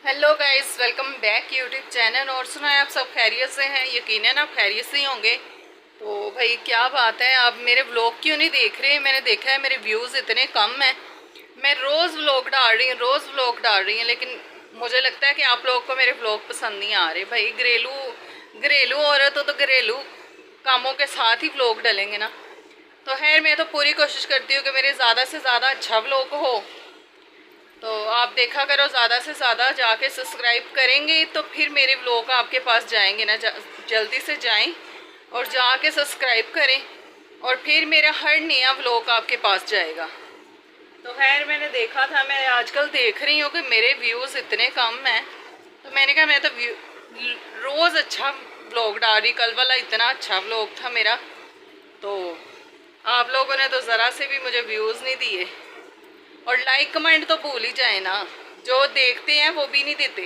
Hello guys, welcome back YouTube channel. और सुना है आप सब खैरियत से हैं। यकीनन आप खैरियत से ही होंगे। तो भाई क्या बात है, आप मेरे व्लॉग क्यों नहीं देख रहे? मैंने देखा है मेरे व्यूज़ इतने कम हैं। मैं रोज़ व्लॉग डाल रही हूँ लेकिन मुझे लगता है कि आप लोगों को मेरे व्लॉग पसंद नहीं आ रहे। भाई घरेलू औरत हो तो घरेलू कामों के साथ ही व्लॉग डलेंगे ना। तो खैर, मैं तो पूरी कोशिश करती हूँ कि मेरे ज़्यादा से ज़्यादा अच्छा व्लॉग हो। तो आप देखा करो, ज़्यादा से ज़्यादा जाके सब्सक्राइब करेंगे तो फिर मेरे व्लॉग आपके पास जाएंगे ना। जल्दी से जाएं और जाके सब्सक्राइब करें और फिर मेरा हर नया व्लॉग आपके पास जाएगा। तो खैर, मैंने देखा था, मैं आजकल देख रही हूँ कि मेरे व्यूज़ इतने कम हैं। तो मैंने कहा मैं तो रोज़ अच्छा व्लॉग डाल रही। कल वाला इतना अच्छा व्लॉग था मेरा, तो आप लोगों ने तो ज़रा से भी मुझे व्यूज़ नहीं दिए। और लाइक कमेंट तो भूल ही जाए ना। जो देखते हैं वो भी नहीं देते।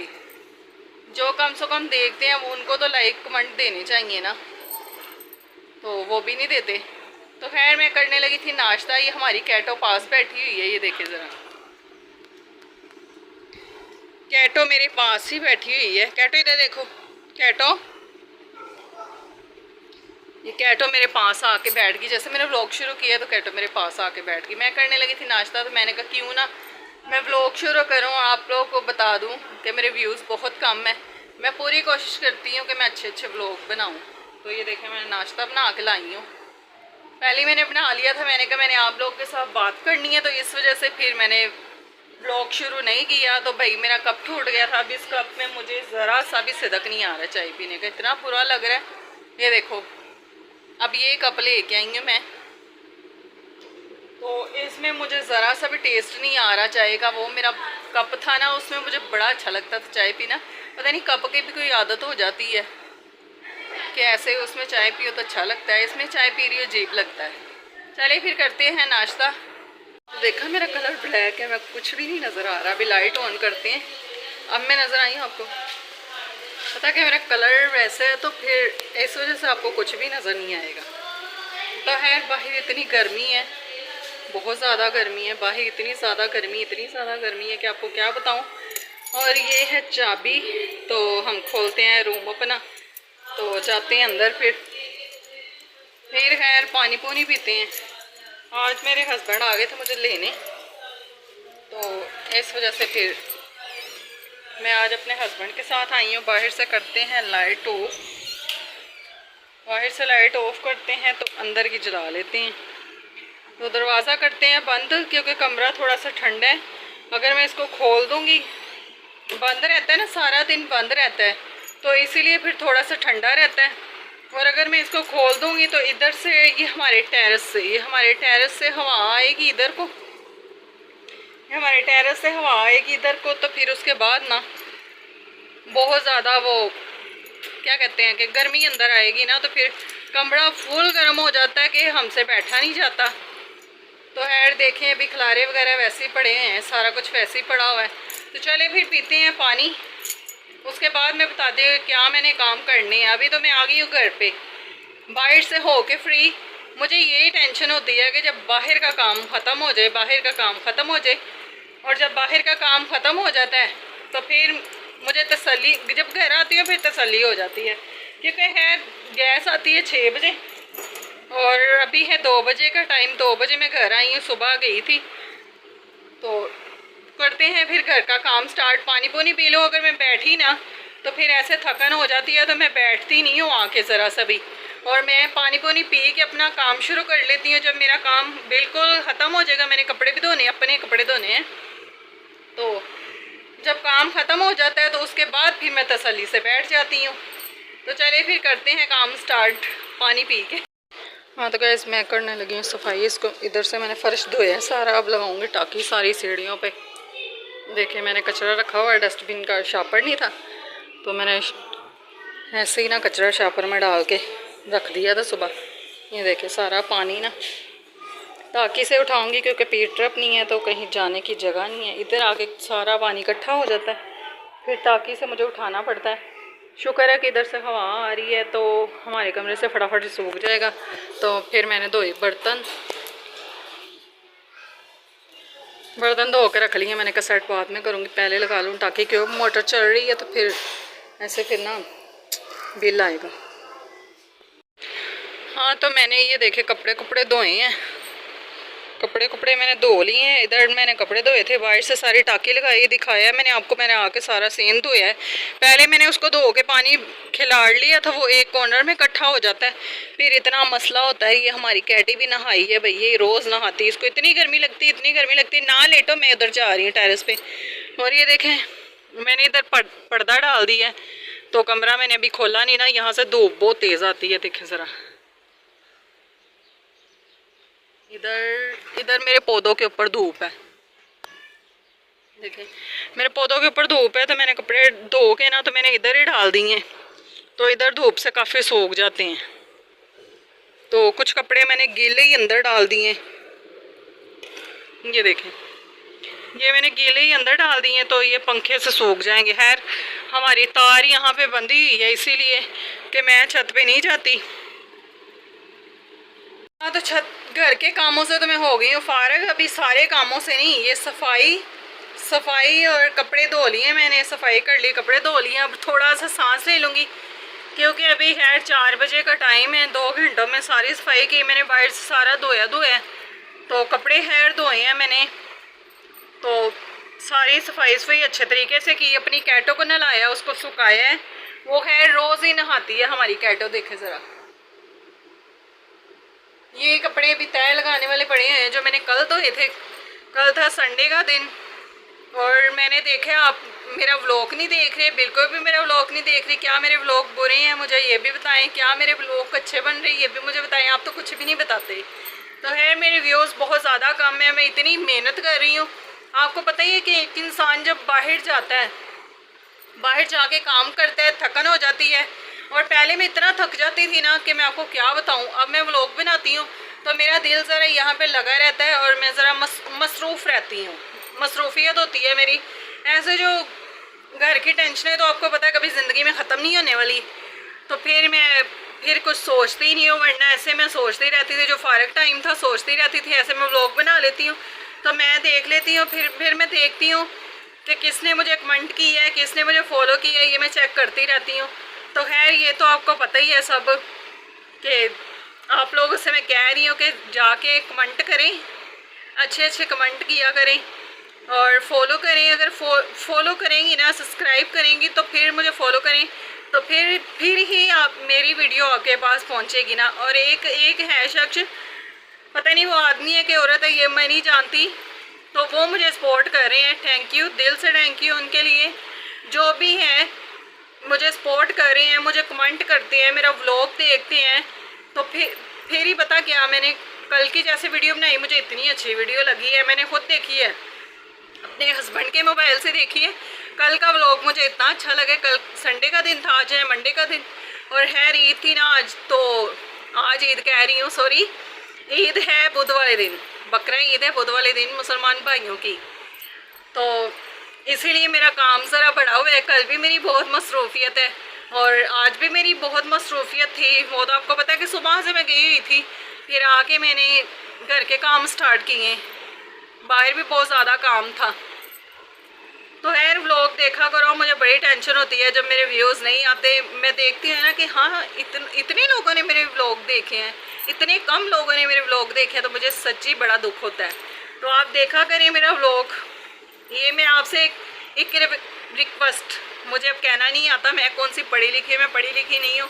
जो कम से कम देखते हैं वो उनको तो लाइक कमेंट देने चाहिए ना, तो वो भी नहीं देते। तो खैर, मैं करने लगी थी नाश्ता। ये हमारी कैटो पास बैठी हुई है, ये देखे ज़रा। कैटो मेरे पास ही बैठी हुई है। कैटो इधर देखो, कैटो। ये कैटो मेरे पास आके बैठ गई। जैसे मैंने व्लॉग शुरू किया तो कैटो मेरे पास आके बैठ गई। मैं करने लगी थी नाश्ता, तो मैंने कहा क्यों ना मैं व्लॉग शुरू करूं, आप लोगों को बता दूं कि मेरे व्यूज़ बहुत कम है। मैं पूरी कोशिश करती हूं कि मैं अच्छे अच्छे व्लॉग बनाऊं। तो ये देखें, मैंने नाश्ता बना के लाई हूँ। पहले मैंने बना लिया था। मैंने कहा मैंने आप लोगों के साथ बात करनी है, तो इस वजह से फिर मैंने व्लॉग शुरू नहीं किया। तो भाई मेरा कप टूट गया था। अब इस कप में मुझे ज़रा सा भी सिदक नहीं आ रहा चाय पीने का, इतना बुरा लग रहा है। ये देखो, अब ये कप लेके आई हूँ मैं, तो इसमें मुझे ज़रा सा भी टेस्ट नहीं आ रहा चाय का। वो मेरा कप था ना, उसमें मुझे बड़ा अच्छा लगता था चाय पीना। पता नहीं कप की भी कोई आदत हो जाती है कि ऐसे उसमें चाय पियो तो अच्छा लगता है, इसमें चाय पी रही हो अजीब लगता है। चलिए फिर करते हैं नाश्ता। तो देखा, मेरा कलर ब्लैक है, मैं कुछ भी नहीं नज़र आ रहा। अभी लाइट ऑन करते हैं। अब मैं नज़र आई हूँ आपको? पता कि मेरा कलर वैसे है, तो फिर इस वजह से आपको कुछ भी नज़र नहीं आएगा। तो है, बाहर इतनी गर्मी है, बहुत ज़्यादा गर्मी है बाहर। इतनी ज़्यादा गर्मी है कि आपको क्या बताऊं। और ये है चाबी, तो हम खोलते हैं रूम अपना, तो जाते हैं अंदर। फिर खैर पानी पूनी पीते हैं। आज मेरे हस्बैंड आ गए थे मुझे लेने, तो इस वजह से फिर मैं आज अपने हस्बैंड के साथ आई हूँ। बाहर से करते हैं लाइट ऑफ, बाहर से लाइट ऑफ करते हैं तो अंदर की जला लेते हैं। तो दरवाज़ा करते हैं बंद, क्योंकि कमरा थोड़ा सा ठंडा है। अगर मैं इसको खोल दूँगी, बंद रहता है ना, सारा दिन बंद रहता है, तो इसीलिए फिर थोड़ा सा ठंडा रहता है। और अगर मैं इसको खोल दूँगी तो इधर से ये हमारे टेरेस से हवा आएगी इधर को, हमारे टेरेस से हवा आएगी इधर को। तो फिर उसके बाद ना बहुत ज़्यादा वो क्या कहते हैं कि गर्मी अंदर आएगी ना, तो फिर कमरा फुल गर्म हो जाता है कि हमसे बैठा नहीं जाता। तो खैर देखें, अभी खलारे वगैरह वैसे ही पड़े हैं, सारा कुछ वैसे ही पड़ा हुआ है। तो चले फिर पीते हैं पानी, उसके बाद मैं बता दें क्या मैंने काम करने हैं। अभी तो मैं आ गई हूँ घर पे, बाहर से हो के फ्री। मुझे यही टेंशन होती है कि जब बाहर का काम ख़त्म हो जाए, और जब बाहर का काम ख़त्म हो जाता है तो फिर मुझे तसल्ली, जब घर आती हूँ फिर तसल्ली हो जाती है। क्योंकि है गैस आती है 6 बजे और अभी है 2 बजे का टाइम। 2 बजे मैं घर आई हूँ, सुबह गई थी। तो करते हैं फिर घर का काम स्टार्ट। पानी पूनी पी लो। अगर मैं बैठी ना तो फिर ऐसे थकन हो जाती है, तो मैं बैठती नहीं हूँ आके ज़रा सा भी। और मैं पानी पूनी पी के अपना काम शुरू कर लेती हूँ। जब मेरा काम बिल्कुल ख़त्म हो जाएगा, मैंने कपड़े भी धोने, अपने कपड़े धोने हैं, तो जब काम ख़त्म हो जाता है तो उसके बाद फिर मैं तसल्ली से बैठ जाती हूँ। तो चले फिर करते हैं काम स्टार्ट पानी पी के। हाँ तो गैस, मैं करने लगी हूँ सफाई। इसको इधर से मैंने फ़र्श धोया है सारा, अब लगाऊंगी टाकी सारी सीढ़ियों पे। देखिए, मैंने कचरा रखा हुआ है, डस्टबिन का शापर नहीं था, तो मैंने ऐसे ही ना कचरा शापर में डाल के रख दिया था सुबह। ये देखिए सारा पानी ना टाकी से उठाऊंगी, क्योंकि पीट ट्रप नहीं है तो कहीं जाने की जगह नहीं है। इधर आके सारा पानी इकट्ठा हो जाता है, फिर टाकी से मुझे उठाना पड़ता है। शुक्र है कि इधर से हवा आ रही है, तो हमारे कमरे से फटाफट सूख जाएगा। तो फिर मैंने धोए बर्तन, बर्तन धो के रख लिए मैंने कहा सेट बाद में करूँगी, पहले लगा लूँ ताकि क्यों मोटर चल रही है तो फिर ऐसे फिर ना बिल आएगा। हाँ तो मैंने ये देखे कपड़े धोए हैं, कपड़े मैंने धो लिए हैं। इधर मैंने कपड़े धोए थे, बाहर से सारी टाँकी लगाई, दिखाया मैंने आपको। मैंने आके सारा सेम धोया है। पहले मैंने उसको धो के पानी खिलाड़ लिया था, वो एक कॉर्नर में इकट्ठा हो जाता है, फिर इतना मसला होता है। ये हमारी कैटी भी नहाई है भैया, ये रोज़ नहाती है, इसको इतनी गर्मी लगती है, इतनी गर्मी लगती है। ना लेटो, मैं उधर जा रही हूँ टेरेस पे। और ये देखें मैंने इधर पर्दा डाल दिया है, तो कमरा मैंने अभी खोला नहीं ना, यहाँ से धूप बहुत तेज़ आती है। देखें ज़रा इधर मेरे पौधों के ऊपर धूप है, देखें मेरे पौधों के ऊपर धूप है। तो मैंने कपड़े धो के ना तो मैंने इधर ही डाल दिए, तो इधर धूप से काफ़ी सूख जाते हैं। तो कुछ कपड़े मैंने गीले ही अंदर डाल दिए, ये देखें ये मैंने गीले ही अंदर डाल दिए, तो ये पंखे से सूख जाएंगे। खैर हमारी तार यहाँ पे बंधी हुई है, इसीलिए कि मैं छत पे नहीं जाती। हाँ तो घर के कामों से तो मैं हो गई हूँ फारग, अभी सारे कामों से नहीं। ये सफाई और कपड़े धो लिए मैंने, सफाई कर ली, कपड़े धो लिए। अब थोड़ा सा सांस ले लूँगी क्योंकि अभी खैर 4 बजे का टाइम है। 2 घंटों में सारी सफाई की मैंने, बाहर से सारा धोया। तो कपड़े खैर धोए हैं मैंने, तो सारी सफाई अच्छे तरीके से की। अपनी कैटो को नहलाया, उसको सुखाया है। वो खैर रोज़ ही नहाती है हमारी कैटो। देखे ज़रा ये कपड़े भी तय लगाने वाले पड़े हैं जो मैंने कल धोए थे। कल था संडे का दिन और मैंने देखा आप मेरा व्लॉग नहीं देख रहे, बिल्कुल भी मेरा व्लॉग नहीं देख रही। क्या मेरे व्लॉग बुरे हैं मुझे ये भी बताएं, क्या मेरे व्लॉग अच्छे बन रहे ये भी मुझे बताएं। आप तो कुछ भी नहीं बताते। तो है मेरे व्यूज़ बहुत ज़्यादा कम है, मैं इतनी मेहनत कर रही हूँ। आपको पता ही है कि एक इंसान जब बाहर जाता है, बाहर जाके काम करता है, थकन हो जाती है। और पहले मैं इतना थक जाती थी ना कि मैं आपको क्या बताऊं। अब मैं व्लॉग बनाती हूँ तो मेरा दिल ज़रा यहाँ पे लगा रहता है और मैं ज़रा मसरूफ़ रहती हूँ, मसरूफियत होती है मेरी। ऐसे जो घर की टेंशन है तो आपको पता है कभी ज़िंदगी में ख़त्म नहीं होने वाली। तो फिर मैं कुछ सोचती ही नहीं हूँ, वरना ऐसे मैं सोचती रहती थी। जो फारग टाइम था सोचती रहती थी, ऐसे मैं व्लॉग बना लेती हूँ। तो मैं देख लेती हूँ, फिर मैं देखती हूँ कि किसने मुझे कमेंट किया है, किसने मुझे फॉलो किया है, ये मैं चेक करती रहती हूँ। तो खैर ये तो आपको पता ही है सब कि आप लोगों से मैं कह रही हूँ कि जाके कमेंट करें, अच्छे कमेंट किया करें और फॉलो करें। अगर फॉलो करेंगी ना, सब्सक्राइब करेंगी तो फिर मुझे फॉलो करें, तो फिर ही आप मेरी वीडियो आपके पास पहुँचेगी ना। और एक है शख्स, पता नहीं वो आदमी है कि औरत है ये मैं नहीं जानती, तो वो मुझे सपोर्ट कर रहे हैं। थैंक यू, दिल से थैंक यू उनके लिए। जो भी हैं मुझे सपोर्ट कर रहे हैं, मुझे कमेंट करते हैं, मेरा व्लॉग देखते हैं। तो फिर ही पता क्या, मैंने कल की जैसे वीडियो बनाई, मुझे इतनी अच्छी वीडियो लगी है। मैंने खुद देखी है, अपने हस्बैंड के मोबाइल से देखी है। कल का व्लॉग मुझे इतना अच्छा लगा। कल संडे का दिन था, आज है मंडे का दिन और खैर ईद थी ना आज। तो आज ईद कह रही हूँ, सॉरी, ईद है बुध वाले दिन, बकरा ईद है बुध वाले दिन मुसलमान भाइयों की। तो इसीलिए मेरा काम ज़रा बढ़ा हुआ है। कल भी मेरी बहुत मसरूफियत है और आज भी मेरी बहुत मसरूफियत थी। वो तो आपको पता है कि सुबह से मैं गई हुई थी, फिर आके मैंने घर के काम स्टार्ट किए, बाहर भी बहुत ज़्यादा काम था। तो खैर व्लॉग देखा करो, मुझे बड़ी टेंशन होती है जब मेरे व्यूज़ नहीं आते। मैं देखती हूँ ना कि हाँ इतने लोगों ने मेरे व्लॉग देखे हैं, इतने कम लोगों ने मेरे व्लॉग देखे हैं, तो मुझे सच्ची बड़ा दुख होता है। तो आप देखा करें मेरा व्लॉग। ये मैं आपसे एक रिक्वेस्ट, मुझे अब कहना नहीं आता मैं कौन सी पढ़ी लिखी, मैं पढ़ी लिखी नहीं हूँ,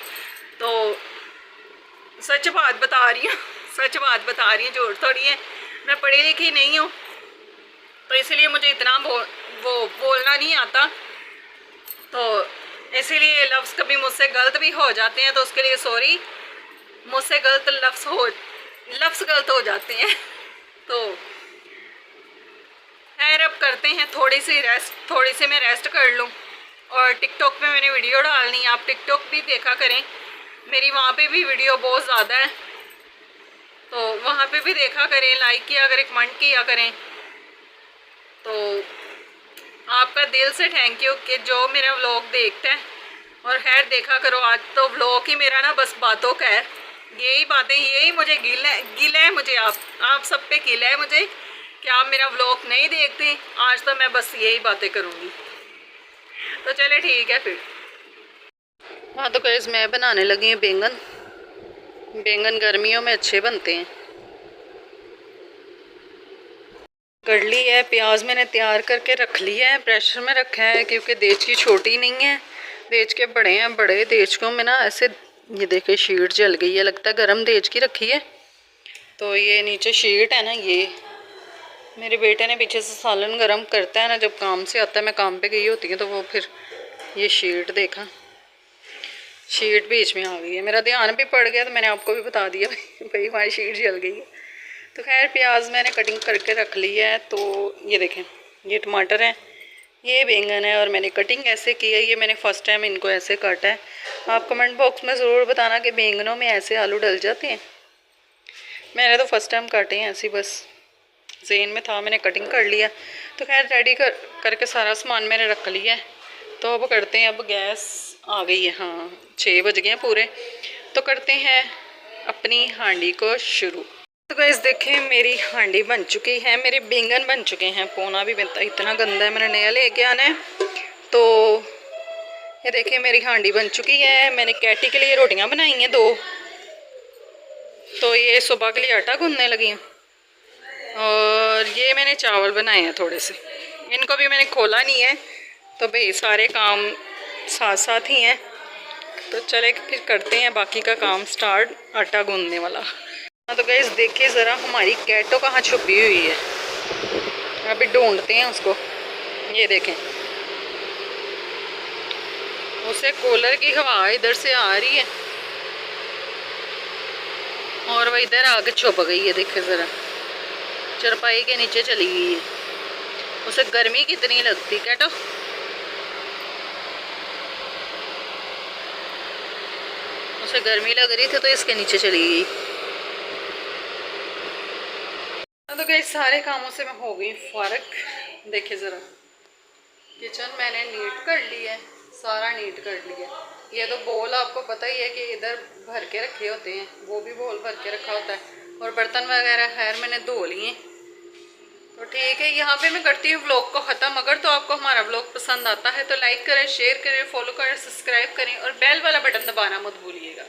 तो सच बात बता रही हूँ, सच बात बता रही हूँ, झूठ थोड़ी है। मैं पढ़ी लिखी नहीं हूँ, तो इसलिए मुझे इतना वो बोलना नहीं आता। तो इसीलिए लफ्ज़ कभी मुझसे गलत भी हो जाते हैं, तो उसके लिए सॉरी। मुझसे गलत लफ्ज़ गलत हो जाते हैं। तो खैर अब करते हैं थोड़ी सी मैं रेस्ट कर लूँ। और टिकटॉक पे मैंने वीडियो डालनी है, आप टिकटॉक भी देखा करें, मेरी वहाँ पे भी वीडियो बहुत ज़्यादा है, तो वहाँ पे भी देखा करें, लाइक किया करें, कमेंट किया करें। तो आपका दिल से थैंक यू कि जो मेरा व्लॉग देखता है। और खैर देखा करो, आज तो व्लॉग ही मेरा ना बस बातों का है, यही बातें, यही मुझे गिला है मुझे आप सब पे गिला है मुझे क्या आप मेरा व्लॉग नहीं देखते? आज तो मैं बस यही बातें करूँगी। तो चले ठीक है फिर। हाँ तो गाइस मैं बनाने लगी हूँ बैंगन। बैंगन गर्मियों में अच्छे बनते हैं। कर ली है, प्याज मैंने तैयार करके रख लिया है, प्रेशर में रखा है क्योंकि देचकी छोटी नहीं है, देच के बड़े हैं। बड़े देचकों में ना ऐसे, ये देखिए शीट जल गई है, लगता है गर्म देचकी रखी है। तो ये नीचे शीट है ना, ये मेरे बेटे ने पीछे से सालन गर्म करता है ना, जब काम से आता है, मैं काम पे गई होती है तो वो फिर ये शीट देखा, शीट बीच में आ गई है। मेरा ध्यान भी पड़ गया तो मैंने आपको भी बता दिया भाई हमारी शीट जल गई है। तो खैर प्याज मैंने कटिंग करके रख ली है। तो ये देखें, ये टमाटर है, ये बैंगन है और मैंने कटिंग ऐसे की है। ये मैंने फ़र्स्ट टाइम इनको ऐसे काटा है। आप कमेंट बॉक्स में ज़रूर बताना कि बैंगनों में ऐसे आलू डल जाते हैं। मैंने तो फर्स्ट टाइम काटे हैं ऐसे, बस ज़हन में था, मैंने कटिंग कर लिया। तो खैर रेडी करके सारा सामान मैंने रख लिया है। तो अब करते हैं, अब गैस आ गई है, हाँ 6 बज गए हैं पूरे। तो करते हैं अपनी हांडी को शुरू। तो गाइस देखें मेरी हांडी बन चुकी है, मेरे बैंगन बन चुके हैं। पोना भी बनता, इतना गंदा है, मैंने नया लेके आना है। तो ये देखें मेरी हांडी बन चुकी है। मैंने कैटी के लिए रोटियां बनाई हैं 2। तो ये सुबह के लिए आटा गूंदने लगी हूँ। और ये मैंने चावल बनाए हैं थोड़े से, इनको भी मैंने खोला नहीं है। तो भाई सारे काम साथ साथ ही हैं। तो चले फिर करते हैं बाकी का काम स्टार्ट, आटा गूंदने वाला। हाँ तो गाइस देखिए ज़रा हमारी कैटो कहाँ छुपी हुई है, अभी ढूंढते हैं उसको। ये देखें, उसे कूलर की हवा इधर से आ रही है और वह इधर आके छुप गई है। देखिए ज़रा, चरपाई के नीचे चली गई है। उसे गर्मी कितनी लगती कैटो। उसे गर्मी लग रही थी तो इसके नीचे चली गई। तो कई सारे कामों से मैं हो गई फारग। देखिए ज़रा, किचन मैंने नीट कर ली है, सारा नीट कर लिया। ये तो बोल आपको पता ही है कि इधर भर के रखे होते हैं, वो भी बोल भर के रखा होता है। और बर्तन वगैरह खैर मैंने धो लिए। तो ठीक है, यहाँ पे मैं करती हूँ व्लॉग को ख़त्म। अगर तो आपको हमारा व्लॉग पसंद आता है तो लाइक करें, शेयर करें, फॉलो करें, सब्सक्राइब करें और बेल वाला बटन दबाना मत भूलिएगा।